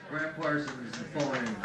Grant Parsons and Fallen Angels.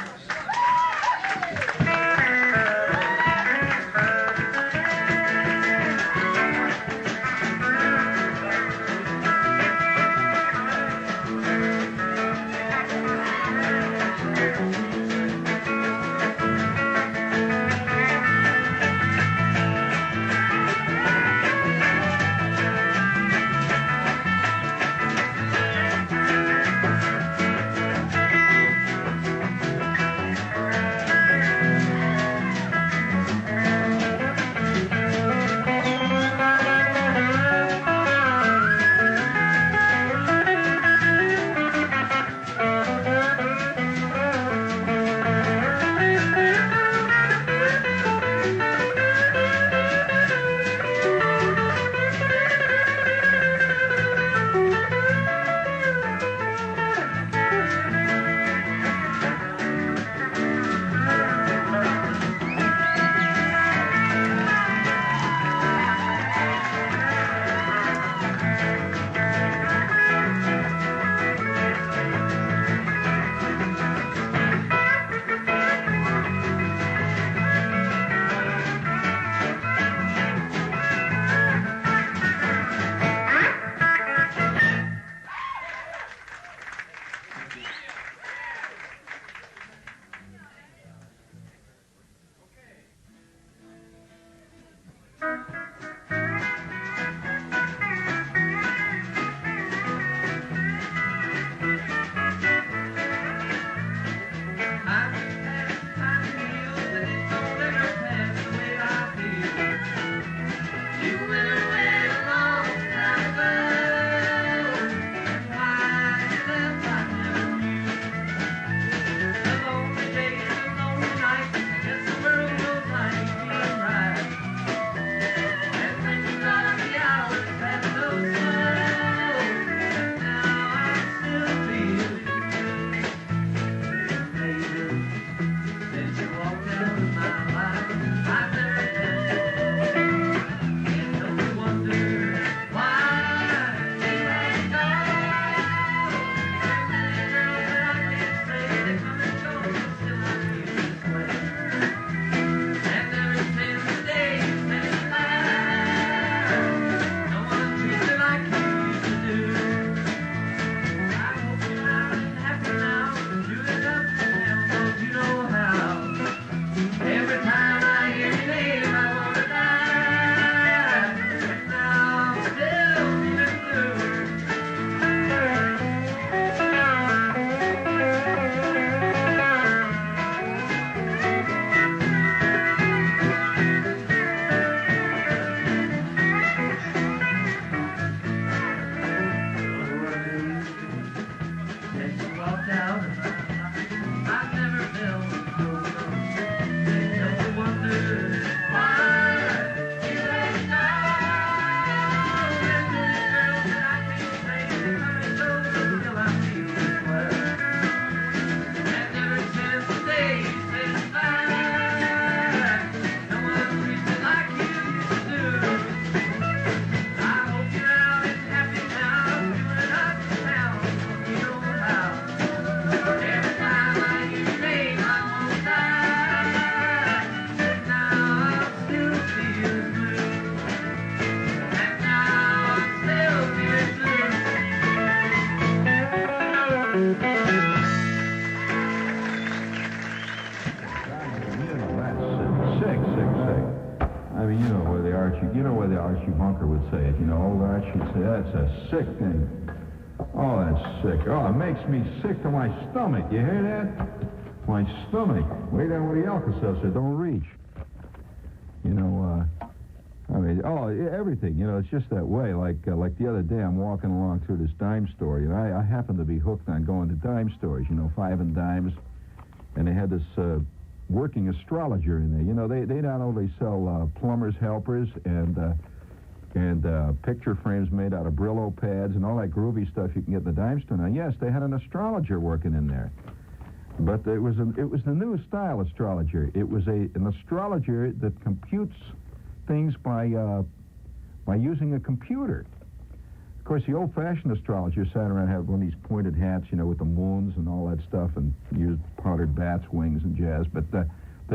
That's a sick thing. Oh, that's sick. Oh, it makes me sick to my stomach. You hear that? My stomach. Way down where the Alka-Seltzer don't reach. You know, I mean, oh, everything. You know, it's just that way. Like the other day, I'm walking along through this dime store. You know, I happen to be hooked on going to dime stores. You know, 5 and dimes, and they had this working astrologer in there. You know, they not only sell plumber's helpers and picture frames made out of Brillo pads and all that groovy stuff you can get in the dime store. Now, yes, they had an astrologer working in there, but it was the new style astrologer. It was an astrologer that computes things by using a computer. Of course, the old-fashioned astrologers sat around and had one of these pointed hats, you know, with the moons and all that stuff, and used powdered bats' wings and jazz. But the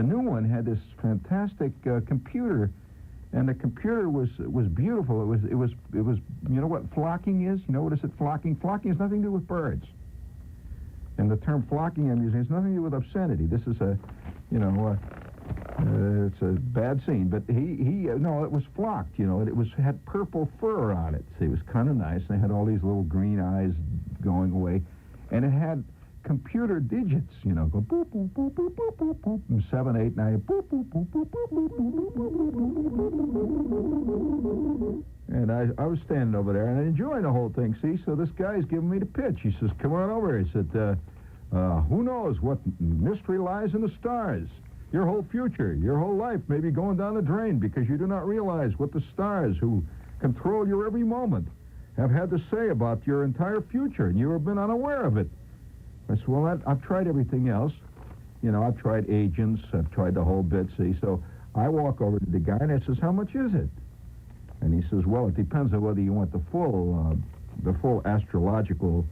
new one had this fantastic computer, and the computer was beautiful. It was you know what flocking is? You know what is it? Flocking. Flocking has nothing to do with birds. And the term flocking I'm using has nothing to do with obscenity. This is a, you know, it's a bad scene. But no, it was flocked. You know, it had purple fur on it. See, it was kind of nice. And it had all these little green eyes going away, and it had computer digits, you know, go boop, boop, boop, boop, boop, boop, boop, and 7, 8, 9, boop, boop, boop, boop, boop, boop, boop. And I was standing over there and enjoying the whole thing, see? So this guy's giving me the pitch. He says, come on over. He said, who knows what mystery lies in the stars? Your whole future, your whole life may be going down the drain because you do not realize what the stars, who control your every moment, have had to say about your entire future, and you have been unaware of it. I said, well, I've tried everything else. You know, I've tried agents. I've tried the whole bit, see? So I walk over to the guy, and I says, how much is it? And he says, well, it depends on whether you want the full astrological,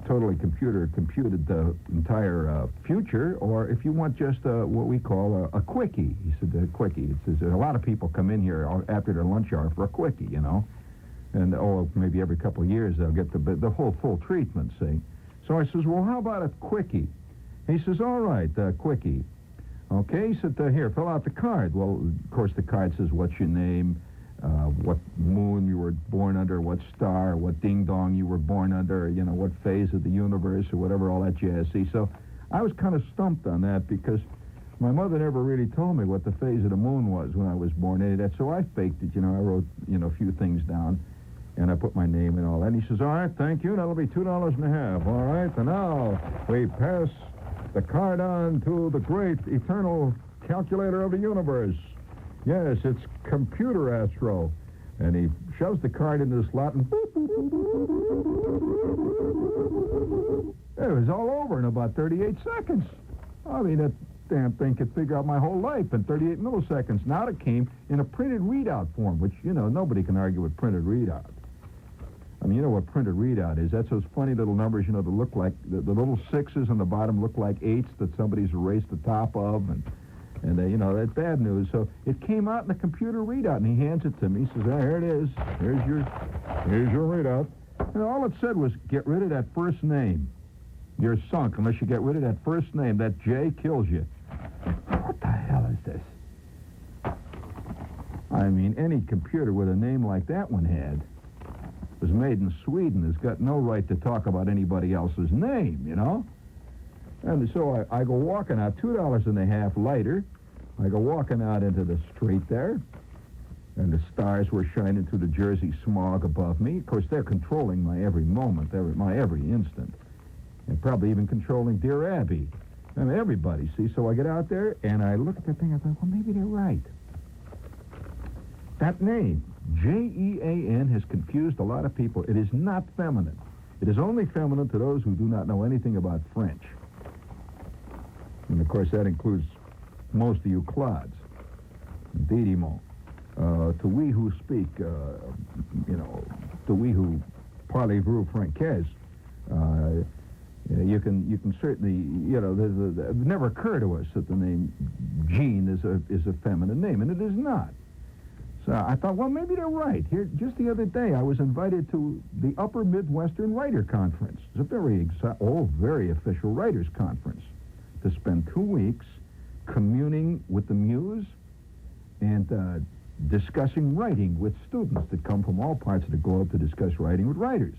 totally computed the entire future, or if you want just what we call a quickie. He said, a quickie. He says, a lot of people come in here after their lunch hour for a quickie, you know. And, maybe every couple of years they'll get the whole full treatment, see? So I says, well, how about a quickie? He says, all right, quickie. Okay, he said, here, fill out the card. Well, of course, the card says, what's your name, what moon you were born under, what star, what ding-dong you were born under, you know, what phase of the universe or whatever, all that jazz. See, so I was kind of stumped on that because my mother never really told me what the phase of the moon was when I was born. So I faked it, you know. I wrote, you know, a few things down. And I put my name and all that. And he says, all right, thank you. That'll be $2.50. All right, and now we pass the card on to the great eternal calculator of the universe. Yes, it's Computer Astro. And he shoves the card into the slot and boop, boop, boop, boop, boop. It was all over in about 38 seconds. I mean, that damn thing could figure out my whole life in 38 milliseconds. Now it came in a printed readout form, which, you know, nobody can argue with printed readout. I mean, you know what printed readout is? That's those funny little numbers, you know, that look like, the little sixes on the bottom look like eights that somebody's erased the top of, and you know, that's bad news. So it came out in the computer readout, and he hands it to me. He says, here it is. Here's your readout. And all it said was, get rid of that first name. You're sunk unless you get rid of that first name. That J kills you. What the hell is this? I mean, any computer with a name like that one had was made in Sweden has got no right to talk about anybody else's name, you know? And so I go walking out, $2.50 later. I go walking out into the street there, and the stars were shining through the Jersey smog above me. Of course, they're controlling my every moment, my every instant, and probably even controlling Dear Abby. I mean, everybody, see? So I get out there, and I look at that thing, I thought, well, maybe they're right. That name, Jean, has confused a lot of people. It is not feminine. It is only feminine to those who do not know anything about French. And, of course, that includes most of you clods. Didimo. To we who speak, you know, to we who parlez-vous Francaise, you can certainly, you know, it never occurred to us that the name Jean is a feminine name, and it is not. So I thought, well, maybe they're right. Here, just the other day, I was invited to the Upper Midwestern Writer Conference. It's a very official writers' conference to spend 2 weeks communing with the muse and discussing writing with students that come from all parts of the globe to discuss writing with writers,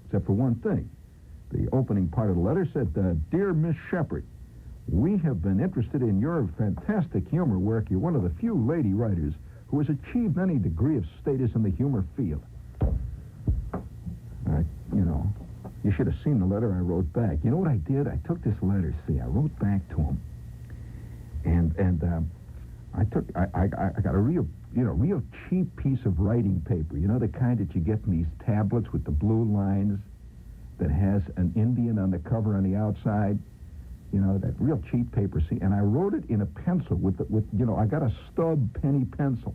except for one thing. The opening part of the letter said, Dear Miss Shepard, we have been interested in your fantastic humor work. You're one of the few lady writers who has achieved any degree of status in the humor field. You know, you should have seen the letter I wrote back. You know what I did? I took this letter, see, I wrote back to him, and I got a real cheap piece of writing paper, you know, the kind that you get in these tablets with the blue lines that has an Indian on the cover on the outside. You know, that real cheap paper, see, and I wrote it in a pencil with you know, I got a stub penny pencil,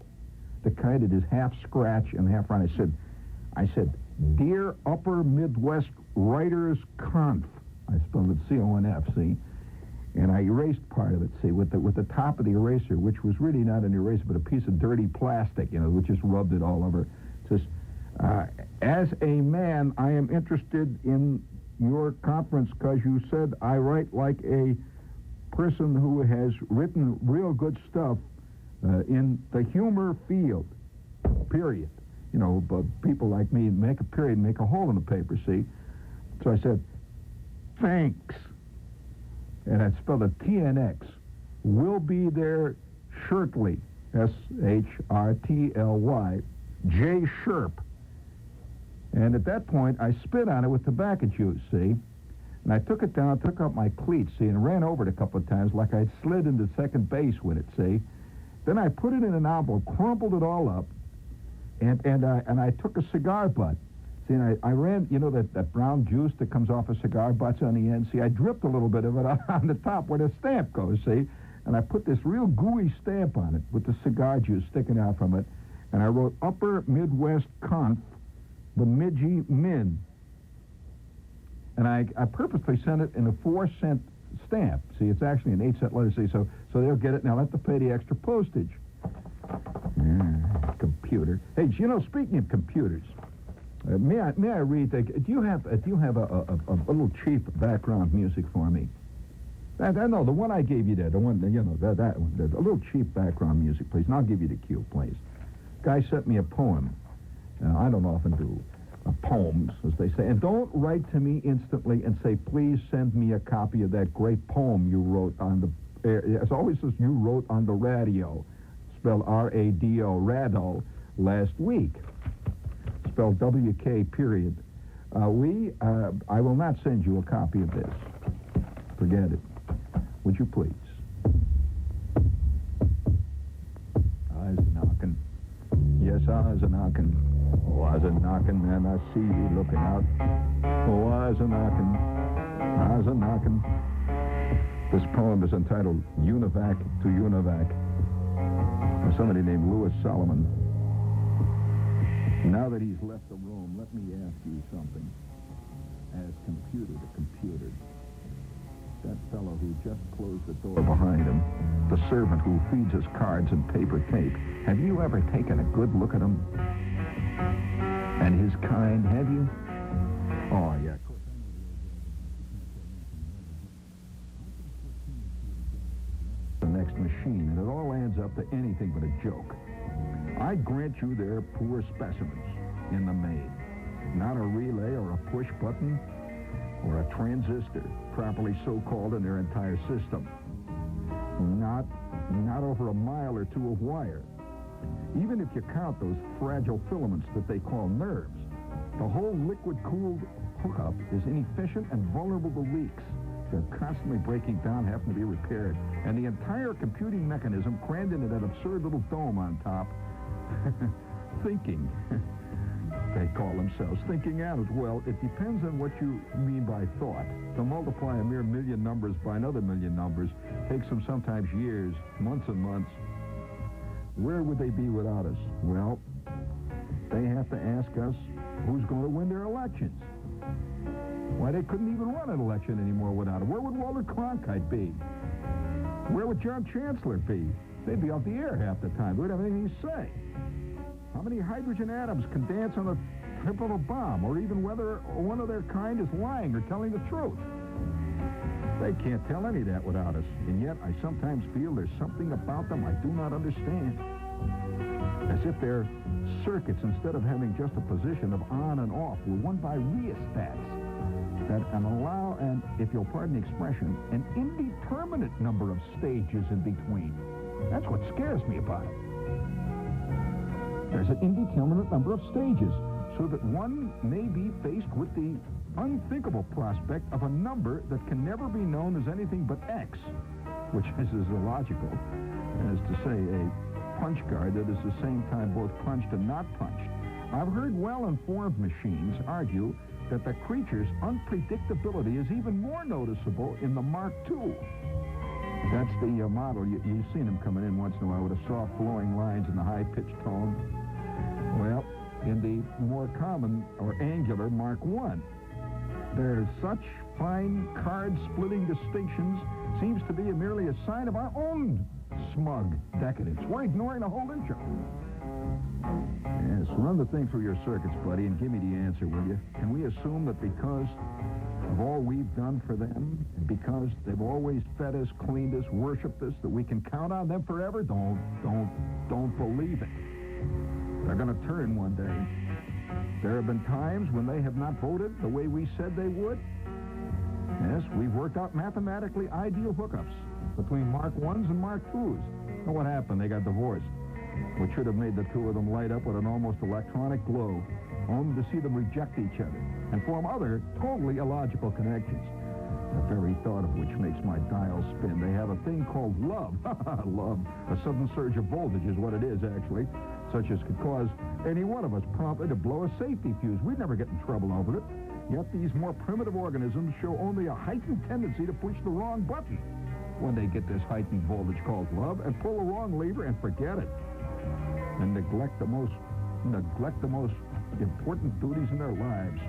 the kind that is half scratch and half round. I said, Dear Upper Midwest Writers Conf. I spelled it C-O-N-F, see? And I erased part of it, see, with the top of the eraser, which was really not an eraser, but a piece of dirty plastic, which just rubbed it all over. It says, as a man, I am interested in your conference because you said I write like a person who has written real good stuff in the humor field, period. But people like me make a period and make a hole in the paper, see? So I said, thanks. And I spelled it T-N-X. Will be there shortly, S-H-R-T-L-Y, J. Sherp. And at that point, I spit on it with tobacco juice, see? And I took it down, took out my cleats, see, and ran over it a couple of times like I'd slid into second base with it, see? Then I put it in an envelope, crumpled it all up, and I took a cigar butt. See, and I ran, that brown juice that comes off a cigar butts on the end. See, I dripped a little bit of it on the top where the stamp goes, see? And I put this real gooey stamp on it with the cigar juice sticking out from it. And I wrote Upper Midwest Conf, the Midgie Min. And I purposely sent it in a 4-cent stamp. See, it's actually an 8-cent letter, see? So they'll get it, and I'll have to pay the extra postage. Computer. Hey, speaking of computers, may I read? Do you have a little cheap background music for me? I know the one I gave you there, the one that one, a little cheap background music, please. And I'll give you the cue, please. Guy sent me a poem. I don't often do poems, as they say. And don't write to me instantly and say, please send me a copy of that great poem you wrote on the air. As always says, you wrote on the radio, spelled R-A-D-O, rado, last week. Spelled W-K, period. I will not send you a copy of this. Forget it. Would you please? I's knocking. Yes, I's a-knocking. Oh, I's a-knocking, and I see you looking out. Oh, I's a-knocking. I's a-knocking. This poem is entitled Univac to Univac, by somebody named Louis Solomon. Now that he's left the room, let me ask you something. As computer to computer, that fellow who just closed the door behind him, the servant who feeds us cards and paper tape, have you ever taken a good look at him? And his kind, have you? Oh, yeah. The next machine, and it all adds up to anything but a joke. I grant you they're poor specimens in the main. Not a relay or a push button or a transistor, properly so-called in their entire system. Not over a mile or two of wire. Even if you count those fragile filaments that they call nerves, the whole liquid-cooled hookup is inefficient and vulnerable to leaks. They're constantly breaking down, having to be repaired. And the entire computing mechanism crammed into that absurd little dome on top, thinking. They call themselves thinking atoms. Well, it depends on what you mean by thought. To multiply a mere million numbers by another million numbers takes them sometimes years, months and months. Where would they be without us? Well, they have to ask us who's going to win their elections. Why, they couldn't even run an election anymore without them. Where would Walter Cronkite be? Where would John Chancellor be? They'd be off the air half the time. They wouldn't have anything to say. How many hydrogen atoms can dance on the tip of a bomb, or even whether one of their kind is lying or telling the truth? They can't tell any of that without us. And yet, I sometimes feel there's something about them I do not understand. As if their circuits, instead of having just a position of on and off, were run by rheostats that allow, and if you'll pardon the expression, an indeterminate number of stages in between. That's what scares me about it. There's an indeterminate number of stages, so that one may be faced with the unthinkable prospect of a number that can never be known as anything but X, which is as illogical as to say a punch card that is at the same time both punched and not punched. I've heard well-informed machines argue that the creature's unpredictability is even more noticeable in the Mark II. That's the model. You've seen them coming in once in a while with the soft flowing lines and the high-pitched tone. Well, in the more common or angular Mark I. Their such fine card-splitting distinctions seems to be merely a sign of our own smug decadence. We're ignoring a whole issue. Yes, run the thing through your circuits, buddy, and give me the answer, will you? Can we assume that because of all we've done for them, and because they've always fed us, cleaned us, worshipped us, that we can count on them forever? Don't believe it. They're going to turn one day. There have been times when they have not voted the way we said they would. Yes, we've worked out mathematically ideal hookups between Mark I's and Mark II's. And what happened? They got divorced, which should have made the two of them light up with an almost electronic glow, only to see them reject each other and form other totally illogical connections, the very thought of which makes my dial spin. They have a thing called love. Love. A sudden surge of voltage is what it is, actually, such as could cause any one of us promptly to blow a safety fuse. We'd never get in trouble over it. Yet these more primitive organisms show only a heightened tendency to push the wrong button when they get this heightened voltage called love, and pull the wrong lever and forget it, and neglect the most important duties in their lives.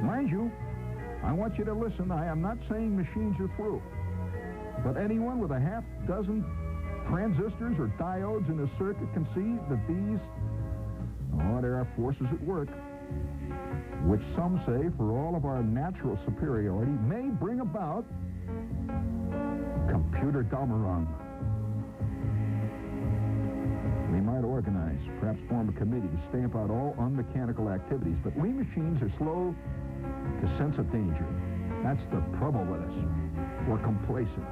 Mind you, I want you to listen. I am not saying machines are through, but anyone with a half dozen transistors or diodes in a circuit can see that there are forces at work, which some say, for all of our natural superiority, may bring about computer Dalmarung. We might organize, perhaps form a committee to stamp out all unmechanical activities, but we machines are slow to sense a danger. That's the trouble with us. We're complacent.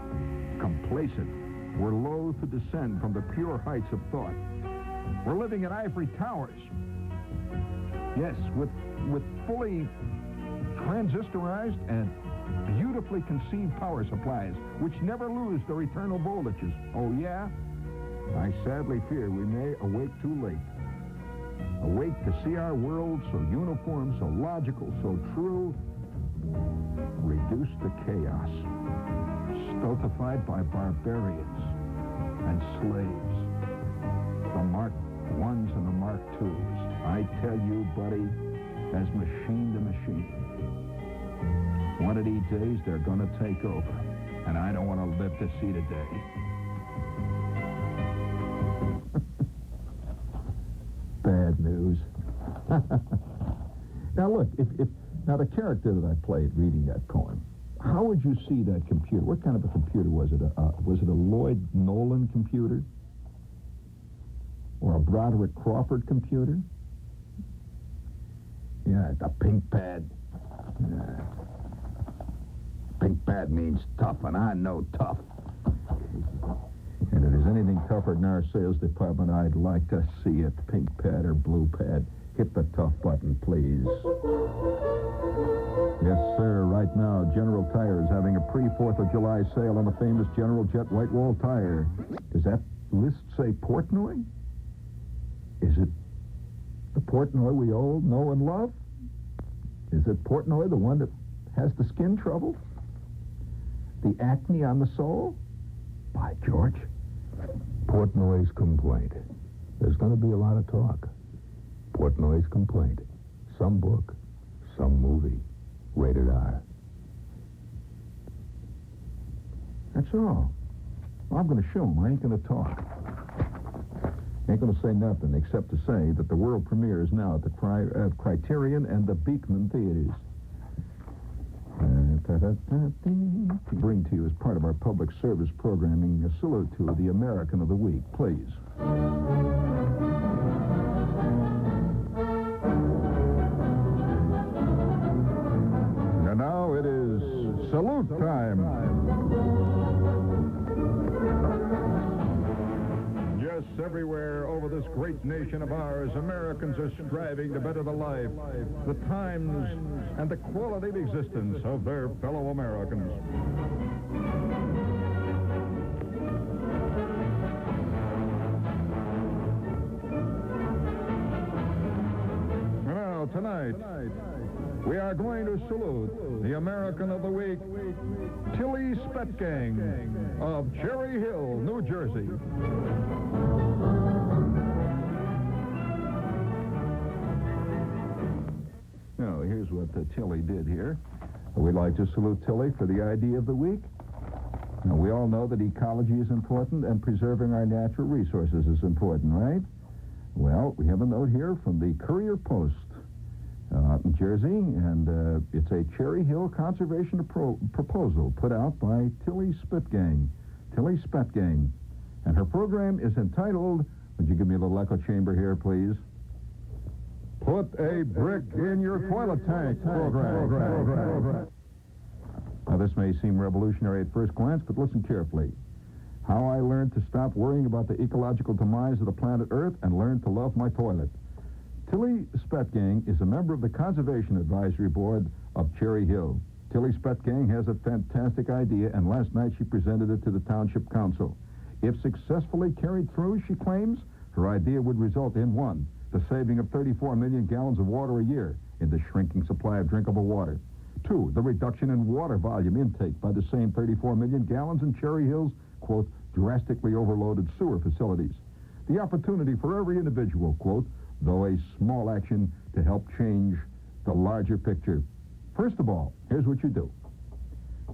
We're loath to descend from the pure heights of thought. We're living in ivory towers. Yes, with fully transistorized and beautifully conceived power supplies, which never lose their eternal voltages. Oh, yeah? I sadly fear we may awake too late. Awake to see our world so uniform, so logical, so true, reduced to chaos, stultified by barbarians and slaves, the Mark I's and the Mark II's. I tell you, buddy, as machine to machine, one of these days they're going to take over, and I don't want to live to see the day. Bad news. Now look, now the character that I played reading that poem, how would you see that computer? What kind of a computer was it? Was it a Lloyd Nolan computer? Or a Broderick Crawford computer? Yeah, the pink pad. Pink pad means tough, and I know tough. And if there's anything tougher than our sales department, I'd like to see it. Pink pad or blue pad. Hit the tough button, please. Yes, sir. Right now, General Tire is having a pre-4th of July sale on the famous General Jet White Wall tire. Does that list say Portnoy? Is it the Portnoy we all know and love? Is it Portnoy, the one that has the skin trouble? The acne on the sole? By George. Portnoy's complaint. There's going to be a lot of talk. Portnoy's complaint. Some book, some movie. Rated R. That's all. I'm going to show him. I ain't going to talk. Ain't going to say nothing except to say that the world premiere is now at the Criterion and the Beekman Theaters. Bring to you as part of our public service programming a salute to the American of the Week, please. And now it is salute time. Yes, everywhere over this great nation of ours, Americans are striving to better the life, the times, and the quality of existence of their fellow Americans. Now, tonight, we are going to salute the American of the Week, Tilly Spetgang of Cherry Hill, New Jersey. No, here's what Tilly did here. We'd like to salute Tilly for the idea of the week. Now, we all know that ecology is important and preserving our natural resources is important, right? Well, we have a note here from the Courier Post out in Jersey, and it's a Cherry Hill conservation proposal put out by Tilly Spitgang. Tilly Spitgang. And her program is entitled, would you give me a little echo chamber here, please? Put a brick in your toilet tank program. Now, this may seem revolutionary at first glance, but listen carefully. How I learned to stop worrying about the ecological demise of the planet Earth and learned to love my toilet. Tilly Spetgang is a member of the Conservation Advisory Board of Cherry Hill. Tilly Spetgang has a fantastic idea, and last night she presented it to the Township Council. If successfully carried through, she claims, her idea would result in 1, the saving of 34 million gallons of water a year in the shrinking supply of drinkable water. 2, the reduction in water volume intake by the same 34 million gallons in Cherry Hill's, quote, drastically overloaded sewer facilities. The opportunity for every individual, quote, though a small action to help change the larger picture. First of all, here's what you do.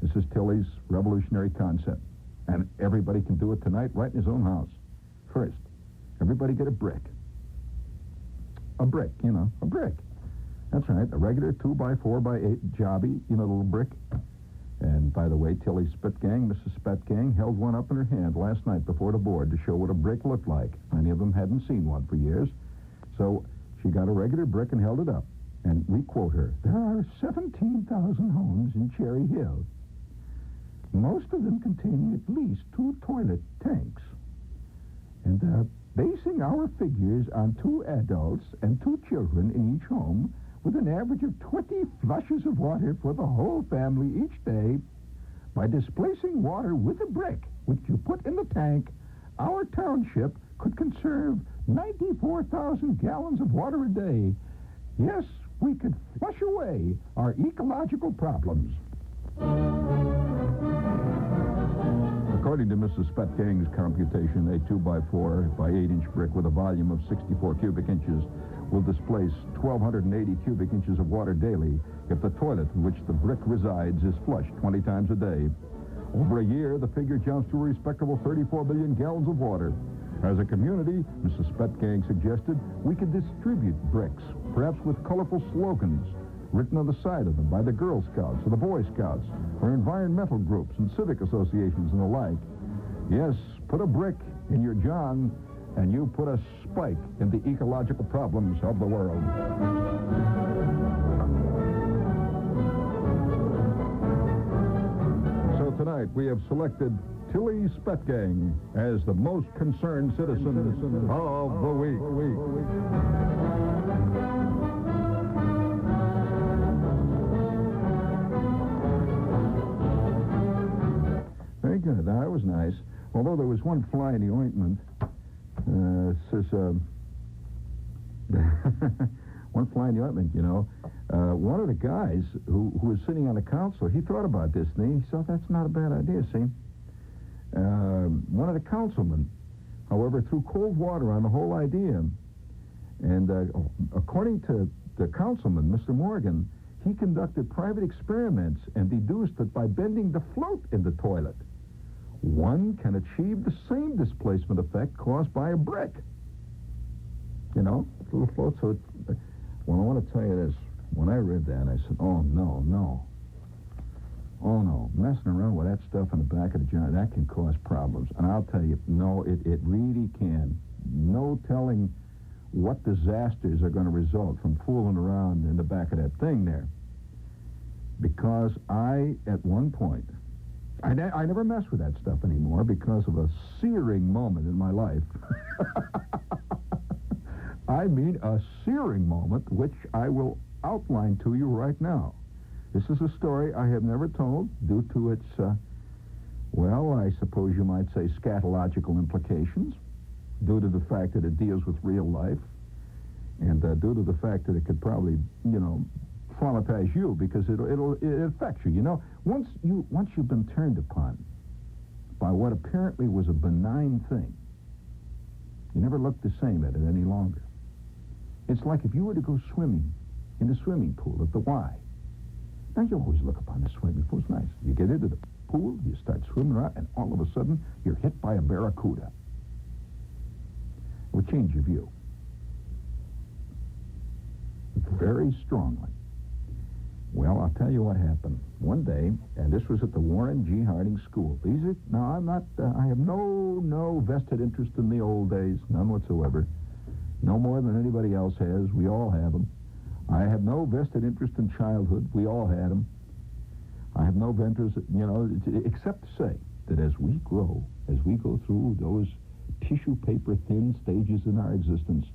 This is Tilly's revolutionary concept, and everybody can do it tonight right in his own house. First, everybody get a brick. A brick, a brick. That's right, a regular 2x4x8 jobby, little brick. And by the way, Tilly Spitgang, Mrs. Spitgang, held one up in her hand last night before the board to show what a brick looked like. Many of them hadn't seen one for years. So she got a regular brick and held it up. And we quote her, "There are 17,000 homes in Cherry Hill, most of them containing at least 2 toilet tanks. And basing our figures on 2 adults and 2 children in each home, with an average of 20 flushes of water for the whole family each day, by displacing water with a brick, which you put in the tank, our township could conserve 94,000 gallons of water a day. Yes, we could flush away our ecological problems." According to Mrs. Spetgang's computation, a 2x4x8-inch brick with a volume of 64 cubic inches will displace 1,280 cubic inches of water daily if the toilet in which the brick resides is flushed 20 times a day. Over a year, the figure jumps to a respectable 34 billion gallons of water. As a community, Mrs. Spetgang suggested we could distribute bricks, perhaps with colorful slogans written on the side of them by the Girl Scouts or the Boy Scouts or environmental groups and civic associations and the like. Yes, put a brick in your John, and you put a spike in the ecological problems of the world. So tonight we have selected Tilly Spetgang as the most concerned citizen of the week. Very good. That was nice. Although there was one fly in the ointment. One fly in the ointment, one of the guys who was sitting on the council, he thought about this, and he thought that's not a bad idea, see? One of the councilmen, however, threw cold water on the whole idea. And according to the councilman, Mr. Morgan, he conducted private experiments and deduced that by bending the float in the toilet, one can achieve the same displacement effect caused by a brick. Little float. So, well, I want to tell you this. When I read that, I said, oh, no. Messing around with that stuff in the back of the jar, that can cause problems. And I'll tell you, no, it really can. No telling what disasters are going to result from fooling around in the back of that thing there. Because at one point, I never mess with that stuff anymore because of a searing moment in my life. I mean a searing moment, which I will outline to you right now. This is a story I have never told due to its, I suppose you might say scatological implications, due to the fact that it deals with real life, and due to the fact that it could probably, traumatize you because it affects you. Once you've been turned upon by what apparently was a benign thing, you never look the same at it any longer. It's like if you were to go swimming in the swimming pool at the Y. Now, you always look upon the swimming pool. It's nice. You get into the pool, you start swimming around, and all of a sudden, you're hit by a barracuda. It would change your view. Very strongly. Well, I'll tell you what happened. One day, and this was at the Warren G. Harding School. Now, I'm not, I have no vested interest in the old days, none whatsoever. No more than anybody else has. We all have them. I have no vested interest in childhood. We all had them. I have no ventures, except to say that as we grow, as we go through those tissue paper thin stages in our existence,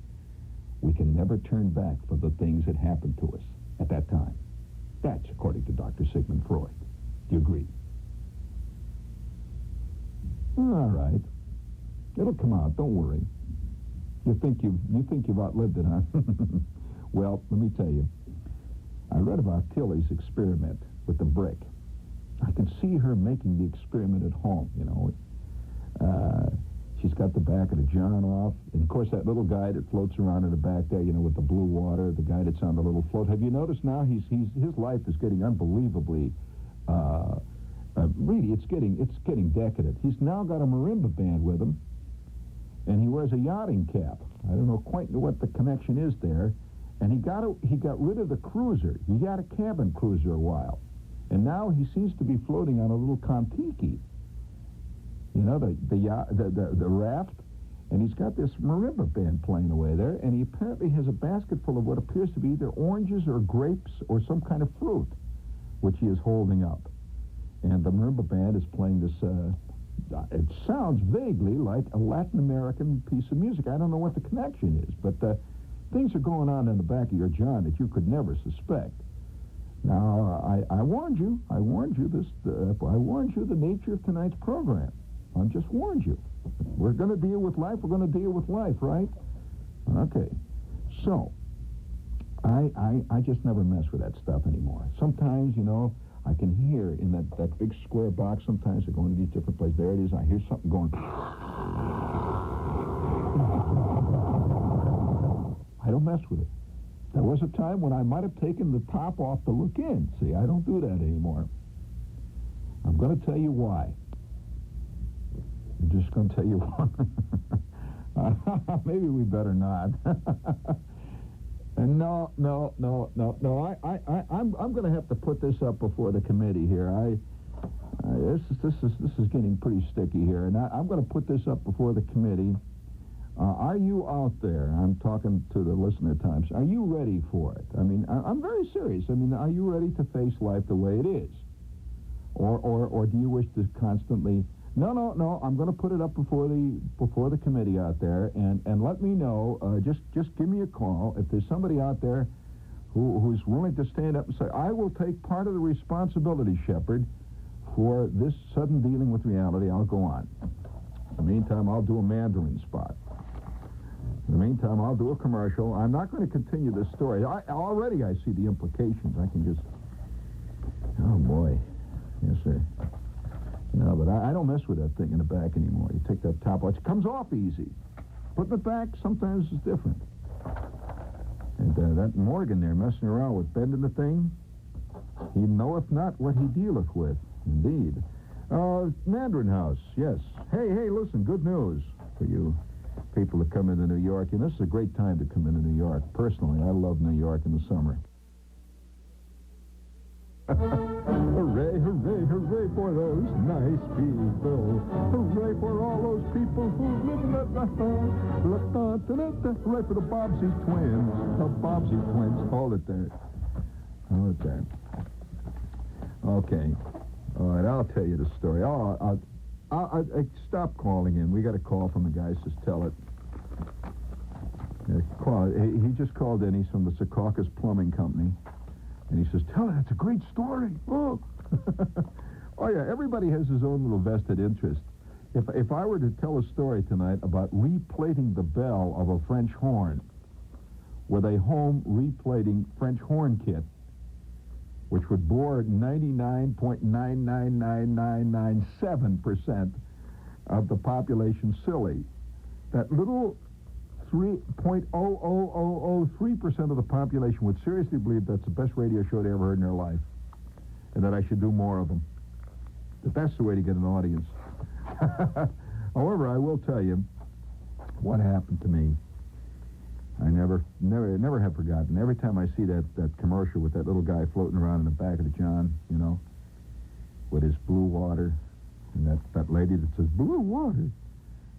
we can never turn back for the things that happened to us at that time. That's according to Dr. Sigmund Freud. Do you agree? All right. It'll come out. Don't worry. You think you've outlived it, huh? Well, let me tell you. I read about Tilly's experiment with the brick. I can see her making the experiment at home, She's got the back of the John off. And, of course, that little guy that floats around in the back there, with the blue water, the guy that's on the little float. Have you noticed now his life is getting unbelievably, really, it's getting decadent. He's now got a marimba band with him, and he wears a yachting cap. I don't know quite what the connection is there. And he got rid of the cruiser. He had a cabin cruiser a while. And now he seems to be floating on a little Kontiki. The raft, and he's got this marimba band playing away there, and he apparently has a basket full of what appears to be either oranges or grapes or some kind of fruit, which he is holding up. And the marimba band is playing this, it sounds vaguely like a Latin American piece of music. I don't know what the connection is, but things are going on in the back of your John that you could never suspect. Now, I warned you. I warned you the nature of tonight's program. I just warned you. We're going to deal with life. We're going to deal with life, right? Okay. So, I just never mess with that stuff anymore. Sometimes, I can hear in that big square box, sometimes I go into these different places. There it is. I hear something going. I don't mess with it. There was a time when I might have taken the top off to look in. See, I don't do that anymore. I'm going to tell you why. I'm just going to tell you why. Maybe we better not. And no. I'm going to have to put this up before the committee here. This is getting pretty sticky here, and I'm going to put this up before the committee. Are you out there? I'm talking to the listener times. Are you ready for it? I mean, I'm very serious. I mean, are you ready to face life the way it is? Or do you wish to constantly... No, I'm going to put it up before the committee out there, and let me know, just give me a call if there's somebody out there who's willing to stand up and say, I will take part of the responsibility, Shepard, for this sudden dealing with reality. I'll go on. In the meantime, I'll do a Mandarin spot. In the meantime, I'll do a commercial. I'm not going to continue this story. Already I see the implications. I can just... Oh, boy. Yes, sir. No, but I don't mess with that thing in the back anymore. You take that top off. It comes off easy. Putting it back sometimes is different. And that Morgan there messing around with bending the thing, he knoweth not what he dealeth with. Indeed. Mandarin House, yes. Hey, listen, good news for you people that come into New York. And this is a great time to come into New York. Personally, I love New York in the summer. Hooray, hooray, hooray for those nice people. Hooray for all those people who live in the... Hooray for the Bobbsey twins. The Bobbsey twins. Hold it there. Okay. All right, I'll tell you the story. I'll stop calling in. We got a call from the guy. Just tell it. He just called in. He's from the Secaucus Plumbing Company. And he says, tell it, it's a great story. Oh. Oh, yeah, everybody has his own little vested interest. If I were to tell a story tonight about replating the bell of a French horn with a home replating French horn kit, which would bore 99.999997% of the population silly, that little .00003% of the population would seriously believe that's the best radio show they ever heard in their life, and that I should do more of them. That that's the way to get an audience. However, I will tell you what happened to me. I never have forgotten. Every time I see that commercial with that little guy floating around in the back of the John, you know, with his blue water, and that lady that says, blue water,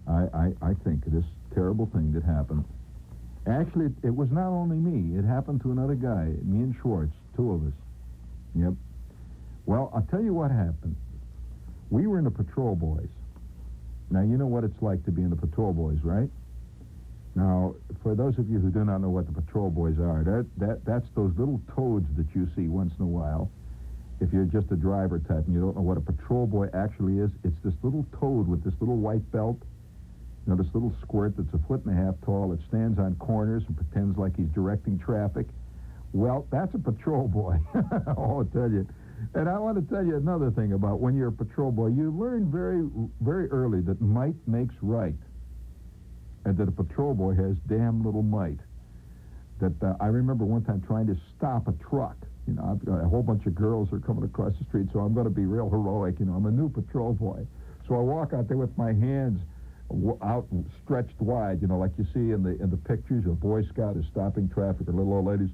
I think of this terrible thing that happened. Actually, it was not only me. It happened to another guy, me and Schwartz, two of us. Yep. Well, I'll tell you what happened. We were in the Patrol Boys. Now, you know what it's like to be in the Patrol Boys, right? Now, for those of you who do not know what the Patrol Boys are, that's those little toads that you see once in a while. If you're just a driver type and you don't know what a Patrol Boy actually is, it's this little toad with this little white belt. You know, this little squirt that's 1.5 feet tall. It stands on corners and pretends like he's directing traffic. Well, that's a Patrol Boy. I'll tell you. And I want to tell you another thing about when you're a Patrol Boy. You learn very, very early that might makes right. And that a Patrol Boy has damn little might. That I remember one time trying to stop a truck. You know, I've got a whole bunch of girls are coming across the street, so I'm going to be real heroic. You know, I'm a new Patrol Boy. So I walk out there with my hands out stretched wide, you know, like you see in the pictures. A Boy Scout is stopping traffic, or little old ladies.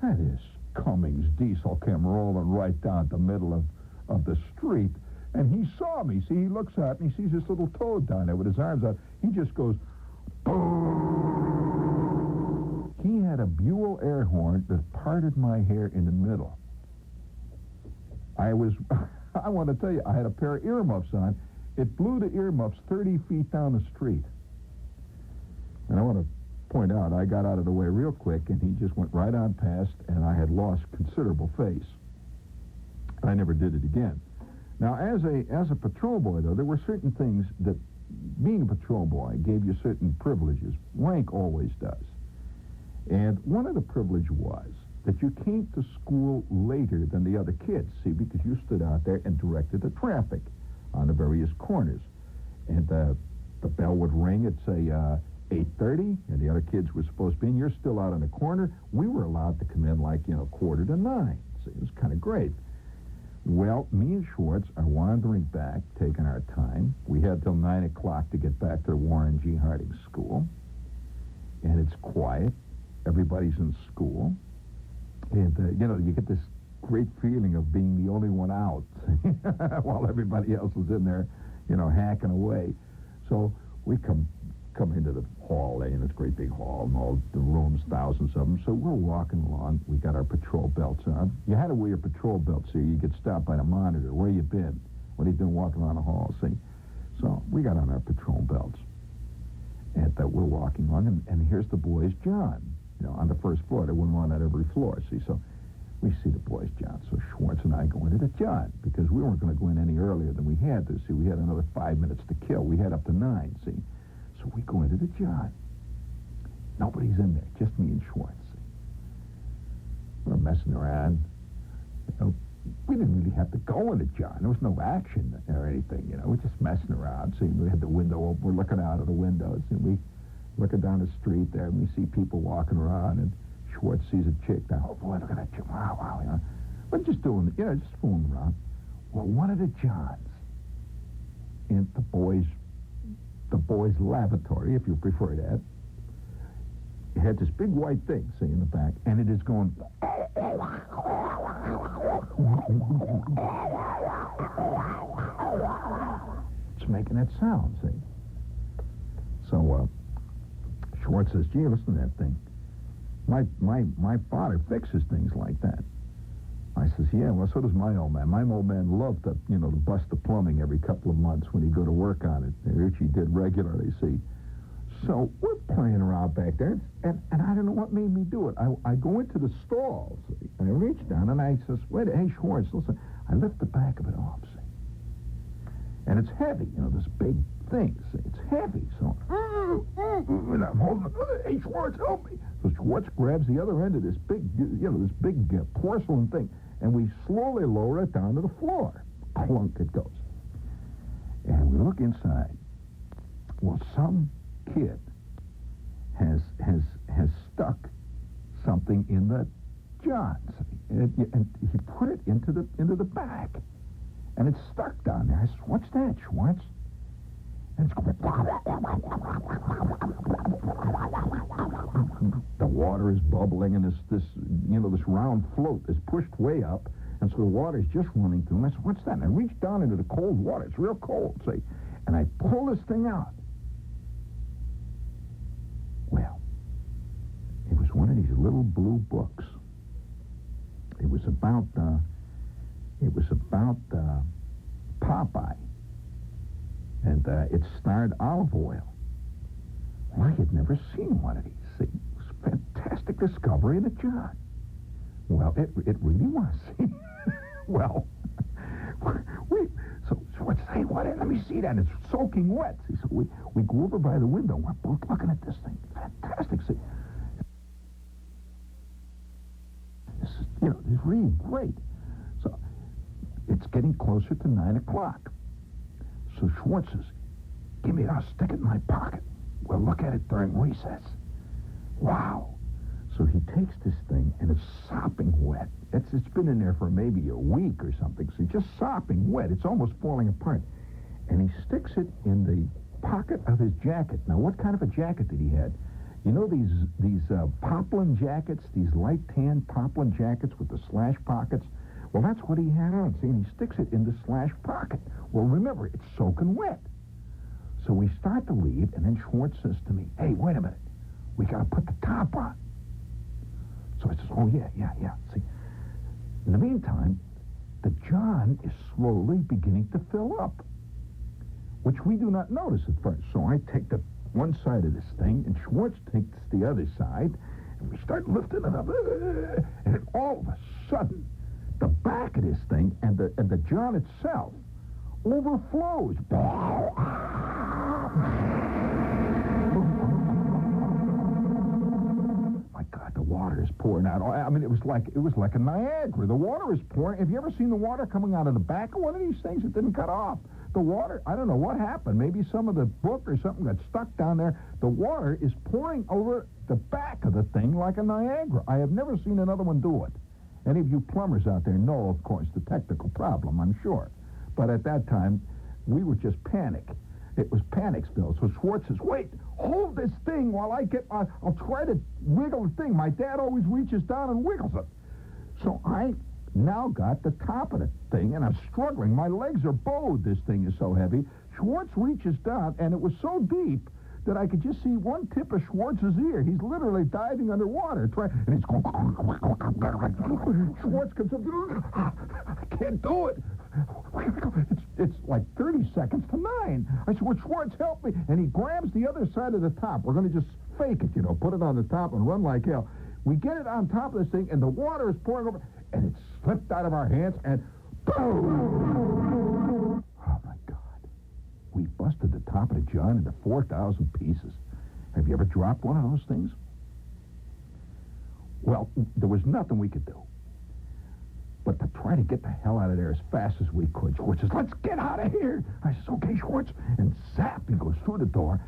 That is Cummings diesel came rolling right down the middle of the street. And he saw me. See, he looks out and he sees this little toad down there with his arms out. He just goes, boom. He had a Buell air horn that parted my hair in the middle. I want to tell you, I had a pair of earmuffs on. It blew the earmuffs 30 feet down the street. And I want to point out, I got out of the way real quick, and he just went right on past, and I had lost considerable face. I never did it again. Now, as a Patrol Boy, though, there were certain things that, being a Patrol Boy, gave you certain privileges. Rank always does. And one of the privileges was that you came to school later than the other kids, see, because you stood out there and directed the traffic on the various corners. And the bell would ring at, say, 8:30, and the other kids were supposed to be in. You're still out on the corner. We were allowed to come in like, 8:45. See, it was kind of great. Well, me and Schwartz are wandering back, taking our time. We had till 9 o'clock to get back to the Warren G. Harding School. And it's quiet. Everybody's in school. And, you get this great feeling of being the only one out while everybody else is in there, hacking away. So we come into the hall, and it's a great big hall, and all the rooms, thousands of them. So we're walking along. We got our patrol belts on. You had to wear your patrol belt so you get stopped by the monitor. Where you been? What have you been walking around the hall? See? So we got on our patrol belts. And we're walking along, and here's the boys' John, on the first floor. There wasn't one on every floor, see? So we see the boys' John. So Schwartz and I go into the John, because we weren't going to go in any earlier than we had to. See, we had another 5 minutes to kill. We had up to 9, see? So we go into the John. Nobody's in there, just me and Schwartz. See? We're messing around. We didn't really have to go in the John. There was no action or anything, We're just messing around. See, we had the window open. We're looking out of the windows, and we looking down the street there, and we see people walking around, and Schwartz sees a chick down. Oh, boy, look at that chick. Wow, We're just doing it, just fooling around. Well, one of the Johns in the boys' lavatory, if you prefer that, it had this big white thing, see, in the back, and it is going... It's making that sound, see? So, Schwartz says, gee, listen to that thing. My father fixes things like that. I says, yeah, well, so does my old man. My old man loved to, to bust the plumbing every couple of months when he'd go to work on it, which he did regularly, see. So we're playing around back there, and I don't know what made me do it. I go into the stall, see, and I reach down, and I says, wait, hey, Schwartz, listen. I lift the back of it off, see. And it's heavy, this big thing, see. It's heavy, so... And I'm holding it. Hey, Schwartz, help me. So Schwartz grabs the other end of this big, porcelain thing, and we slowly lower it down to the floor. Clunk it goes. And we look inside. Well, some kid has stuck something in the John. And he put it into the bag. And it's stuck down there. I said, what's that, Schwartz? And it's going... The water is bubbling, and this round float is pushed way up, and so the water is just running through. And I said, what's that? And I reached down into the cold water. It's real cold, see? And I pull this thing out. Well, it was one of these little blue books. It was about Popeye, and it starred olive oil. Well, I had never seen one of these. See, it was a fantastic discovery in a jar. Well, it really was. Well, so what's say? What? Let me see that. And it's soaking wet. See, so we go over by the window. We're both looking at this thing. Fantastic. See, this is really great. So it's getting closer to 9 o'clock. So Schwartz says, give me it. I'll stick it in my pocket. We'll look at it during recess. Wow. So he takes this thing, and it's sopping wet. It's been in there for maybe a week or something. So just sopping wet. It's almost falling apart. And he sticks it in the pocket of his jacket. Now, what kind of a jacket did he have? You know these poplin jackets, these light tan poplin jackets with the slash pockets? Well, that's what he had on. See, and he sticks it in the slash pocket. Well, remember, it's soaking wet. So we start to leave, and then Schwartz says to me, hey, wait a minute. We got to put the top on. So I says, oh, yeah. See, in the meantime, the John is slowly beginning to fill up, which we do not notice at first. So I take the one side of this thing, and Schwartz takes the other side, and we start lifting it up. And then all of a sudden, the back of this thing and the John itself overflows. My God, the water is pouring out. I mean, it was like a Niagara. The water is pouring. Have you ever seen the water coming out of the back of one of these things? It didn't cut off. The water, I don't know what happened. Maybe some of the book or something got stuck down there. The water is pouring over the back of the thing like a Niagara. I have never seen another one do it. Any of you plumbers out there know, of course, the technical problem, I'm sure. But at that time, we were just panic. It was panic still. So Schwartz says, wait, hold this thing while I'll try to wiggle the thing. My dad always reaches down and wiggles it. So I now got the top of the thing, and I'm struggling. My legs are bowed. This thing is so heavy. Schwartz reaches down, and it was so deep that I could just see one tip of Schwartz's ear. He's literally diving underwater. And he's going... Schwartz comes up... I can't do it. It's like 30 seconds to 9. I said, well, Schwartz, help me. And he grabs the other side of the top. We're going to just fake it, put it on the top and run like hell. We get it on top of this thing, and the water is pouring over, and it slipped out of our hands, and boom! Oh, my God. We busted the top of the John into 4,000 pieces. Have you ever dropped one of those things? Well, there was nothing we could do but to try to get the hell out of there as fast as we could. Schwartz says, let's get out of here. I says, okay, Schwartz. And zap, he goes through the door.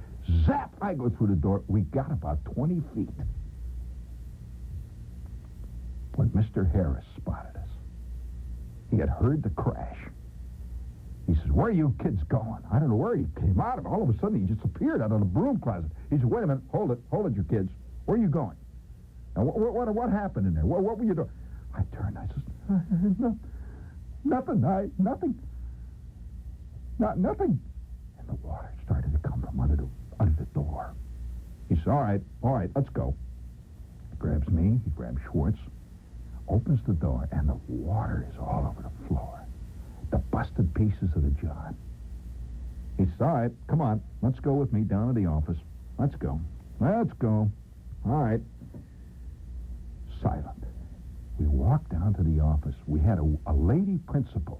Zap, I go through the door. We got about 20 feet when Mr. Harris spotted us. He had heard the crash. He says, where are you kids going? I don't know where he came out of. All of a sudden, he just appeared out of the broom closet. He said, wait a minute, hold it, you kids. Where are you going? Now, what happened in there? What were you doing? I turned, I said, nothing. Nothing. And the water started to come from under the door. He said, all right, let's go. He grabs me, he grabs Schwartz, opens the door, and the water is all over the floor. The busted pieces of the John. He said, all right, come on, let's go with me down to the office. Let's go. All right. Silent. We walked down to the office. We had a lady principal.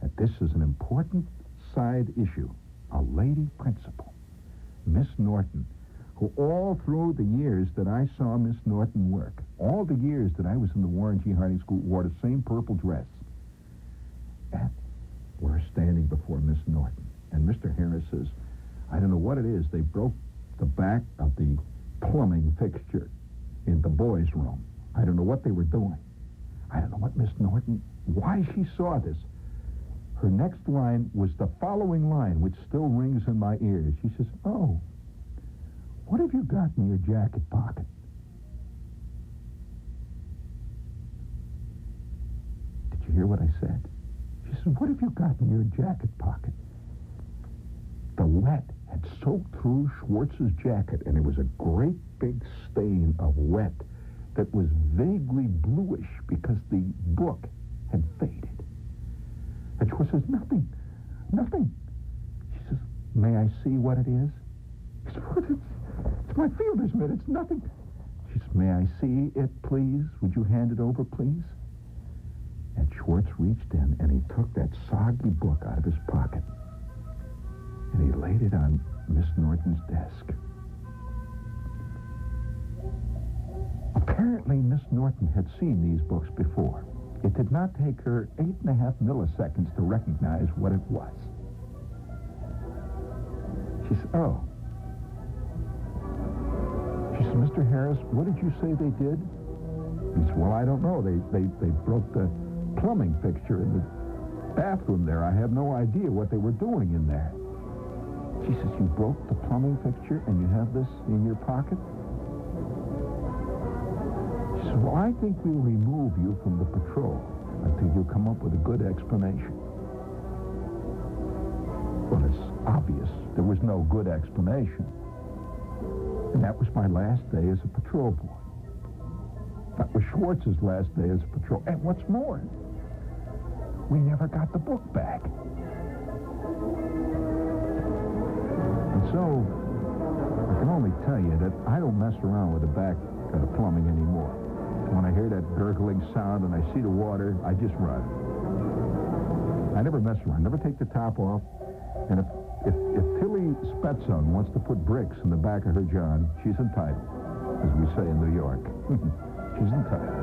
And this is an important side issue. A lady principal, Miss Norton, who all through the years that I saw Miss Norton work, all the years that I was in the Warren G. Harding School, wore the same purple dress. And we're standing before Miss Norton. And Mr. Harris says, I don't know what it is. They broke the back of the plumbing fixture in the boys' room. I don't know what they were doing. I don't know what Miss Norton, why she saw this. Her next line was the following line, which still rings in my ears. She says, "Oh, what have you got in your jacket pocket?" Did you hear what I said? She says, "What have you got in your jacket pocket?" The wet had soaked through Schwartz's jacket, and it was a great big stain of wet that was vaguely bluish because the book had faded. And Schwartz says, "Nothing, nothing." She says, "May I see what it is?" He says, "It's my fielder's mitt. It's nothing." She says, "May I see it, please? Would you hand it over, please?" And Schwartz reached in, and he took that soggy book out of his pocket, and he laid it on Miss Norton's desk. Apparently, Miss Norton had seen these books before. It did not take her 8.5 milliseconds to recognize what it was. She said, "Oh." She said, "Mr. Harris, what did you say they did?" He said, "Well, I don't know. They broke the plumbing fixture in the bathroom there. I have no idea what they were doing in there." She says, "You broke the plumbing fixture and you have this in your pocket?" She says, "Well, I think we'll remove you from the patrol until you come up with a good explanation." Well, it's obvious there was no good explanation. And that was my last day as a patrol boy. That was Schwartz's last day as a patrol. And what's more, we never got the book back. And so, I can only tell you that I don't mess around with the back of the plumbing anymore. When I hear that gurgling sound and I see the water, I just run. I never mess around, never take the top off. And if Tilly Spetzung wants to put bricks in the back of her John, she's entitled, as we say in New York. She's entitled.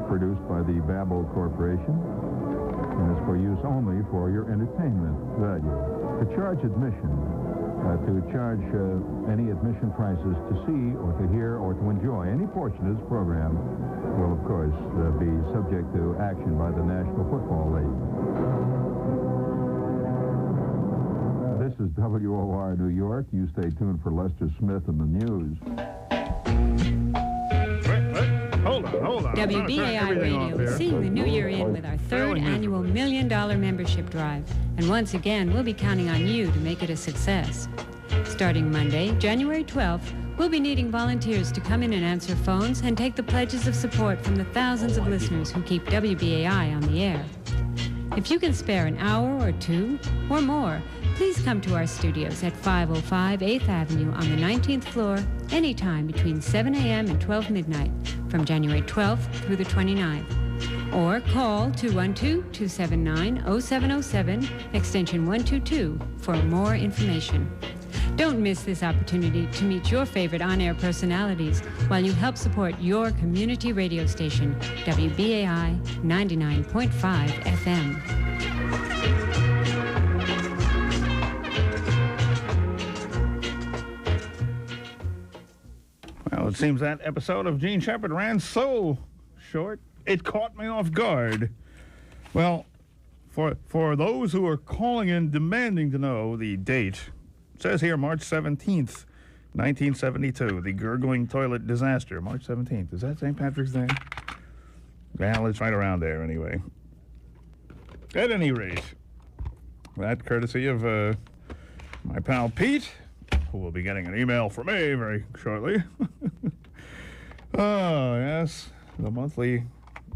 Produced by the Babel Corporation and is for use only for your entertainment value. To charge admission, to charge any admission prices to see or to hear or to enjoy any portion of this program will, of course, be subject to action by the National Football League. This is WOR New York. You stay tuned for Lester Smith and the news. Hold on. WBAI Radio is seeing the new year in with our third annual $1 Million membership drive. And once again, we'll be counting on you to make it a success. Starting Monday, January 12th, we'll be needing volunteers to come in and answer phones and take the pledges of support from the thousands of listeners who keep WBAI on the air. If you can spare an hour or two or more, please come to our studios at 505 8th Avenue on the 19th floor anytime between 7 a.m. and 12 midnight from January 12th through the 29th. Or call 212-279-0707, extension 122 for more information. Don't miss this opportunity to meet your favorite on-air personalities while you help support your community radio station, WBAI 99.5 FM. Well, it seems that episode of Gene Shepard ran so short, it caught me off guard. Well, for those who are calling in demanding to know the date, it says here March 17th, 1972, the gurgling toilet disaster. March 17th. Is that St. Patrick's Day? Well, it's right around there anyway. At any rate, that courtesy of my pal Pete, who will be getting an email from me very shortly. Oh, yes, the monthly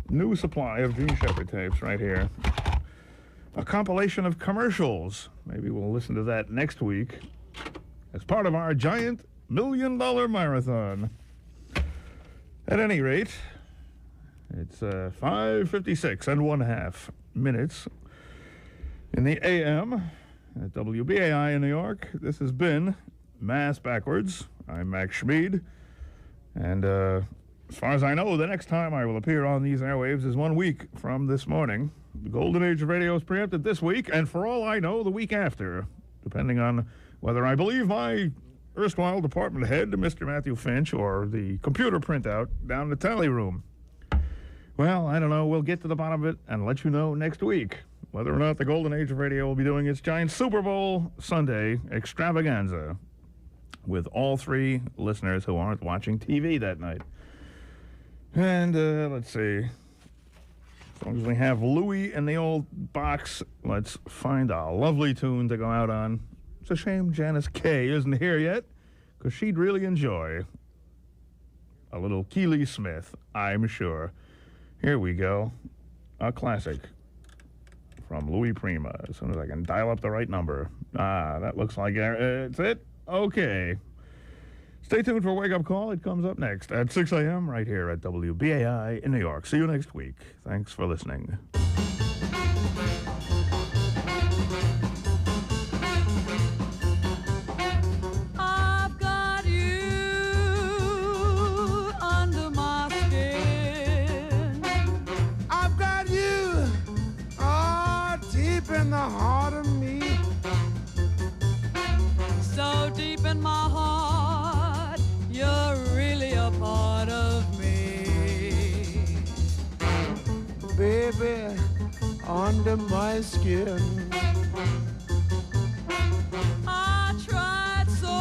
new supply of Gene Shepard tapes right here. A compilation of commercials. Maybe we'll listen to that next week as part of our giant $1 Million marathon. At any rate, it's 5:56 and 1/2 minutes in the AM at WBAI in New York. This has been Mass Backwards. I'm Max Schmid. And as far as I know, the next time I will appear on these airwaves is 1 week from this morning. The golden age of radio is preempted this week, and for all I know, the week after, depending on whether I believe my erstwhile department head, Mr. Matthew Finch, or the computer printout down in the tally room. Well, I don't know. We'll get to the bottom of it and let you know next week whether or not the golden age of radio will be doing its giant Super Bowl Sunday extravaganza with all three listeners who aren't watching TV that night. And let's see. As long as we have Louie in the old box, let's find a lovely tune to go out on. It's a shame Janice Kay isn't here yet, because she'd really enjoy a little Keely Smith, I'm sure. Here we go. A classic from Louis Prima, as soon as I can dial up the right number. That looks like it's it. Okay. Stay tuned for Wake Up Call. It comes up next at 6 a.m. right here at WBAI in New York. See you next week. Thanks for listening. In the heart of me, so deep in my heart, you're really a part of me, baby, under my skin. I tried so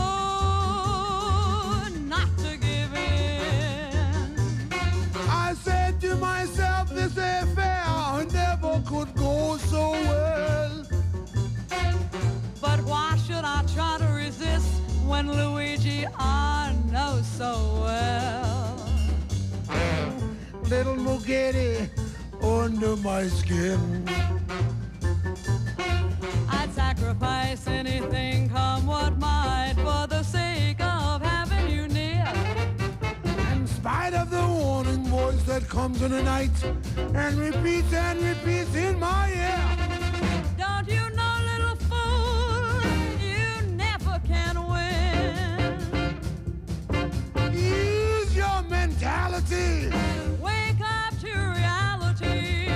not to give in. I said to myself, this affair never could go so well. But why should I try to resist when Luigi I know so well? Little Muggetti under my skin. I'd sacrifice anything, come what might, for the sake of having you near. In spite of the warning voice that comes in the night and repeats in my ear. Don't you know, little fool, you never can win. Use your mentality. Wake up to reality.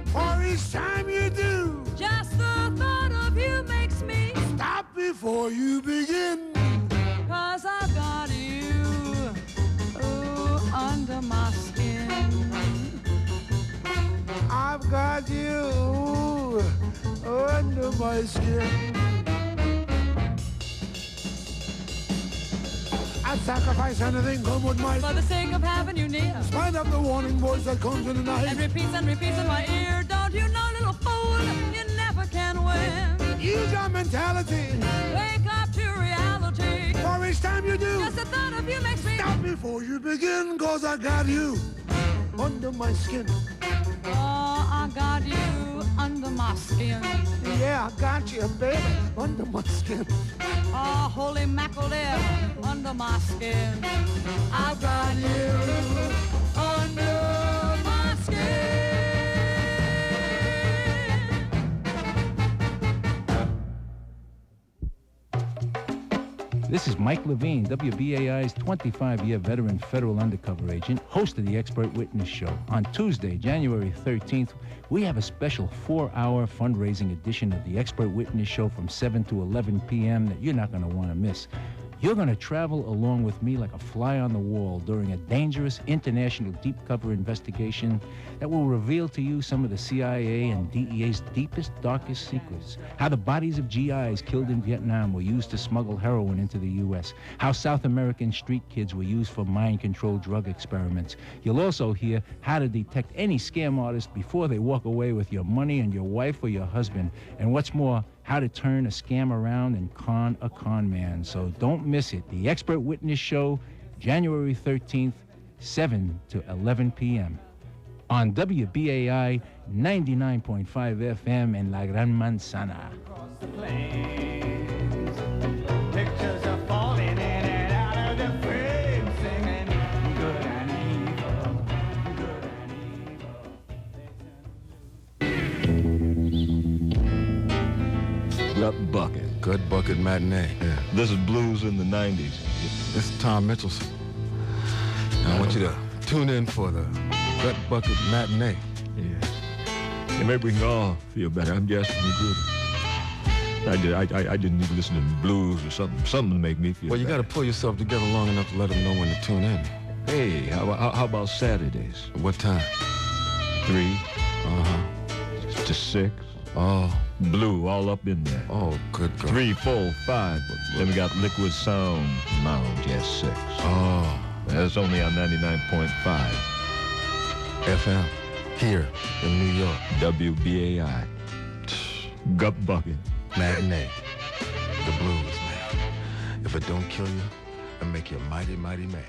For each time you do, just the thought of you makes me stop before you begin. 'Cause I've got you, under my skin. I've got you under my skin. I'd sacrifice anything, come what might, for the sake of having you near. In spite of the warning voice that comes in the night and repeats in my ear. Don't you know, little fool, you never can win. Use your mentality. Wake up to reality. For each time you do, just the thought of you makes me stop before you begin. 'Cause I got you under my skin. Oh, I got you under my skin. Yeah, I got you, baby, under my skin. Oh, holy mackerel there, under my skin. I've got you under my skin. This is Mike Levine, WBAI's 25-year veteran federal undercover agent, host of the Expert Witness Show. On Tuesday, January 13th, we have a special 4-hour fundraising edition of the Expert Witness Show from 7 to 11 p.m. that you're not going to want to miss. You're going to travel along with me like a fly on the wall during a dangerous international deep cover investigation that will reveal to you some of the CIA and DEA's deepest, darkest secrets. How the bodies of GIs killed in Vietnam were used to smuggle heroin into the U.S. How South American street kids were used for mind-controlled drug experiments. You'll also hear how to detect any scam artist before they walk away with your money and your wife or your husband. And what's more, how to turn a scam around and con a con man. So don't miss it. The Expert Witness Show, January 13th, 7 to 11 p.m. on WBAI 99.5 FM in La Gran Manzana. Pictures are falling in and out of the frame, singing good and evil, good and evil. Gut Bucket. Gut Bucket Matinee. Yeah. This is blues in the 90s. This is Tom Mitchell's. I want you to tune in for the Gut Bucket Matinee. Yeah. Maybe we can all feel better. I'm just good. I didn't need to listen to blues or something to make me feel Well, you got to pull yourself together long enough to let them know when to tune in. Hey, how about Saturdays? What time? 3 Uh-huh. to 6. Oh. Blue all up in there. Oh, good God. 3, 4, 5. Then we got Liquid Sound Lounge at 6. Oh. That's only on 99.5. FM. Here in New York. WBAI. Gut Bucket. Matinee. The blues, man. If it don't kill you, it'll make you mighty, mighty mad.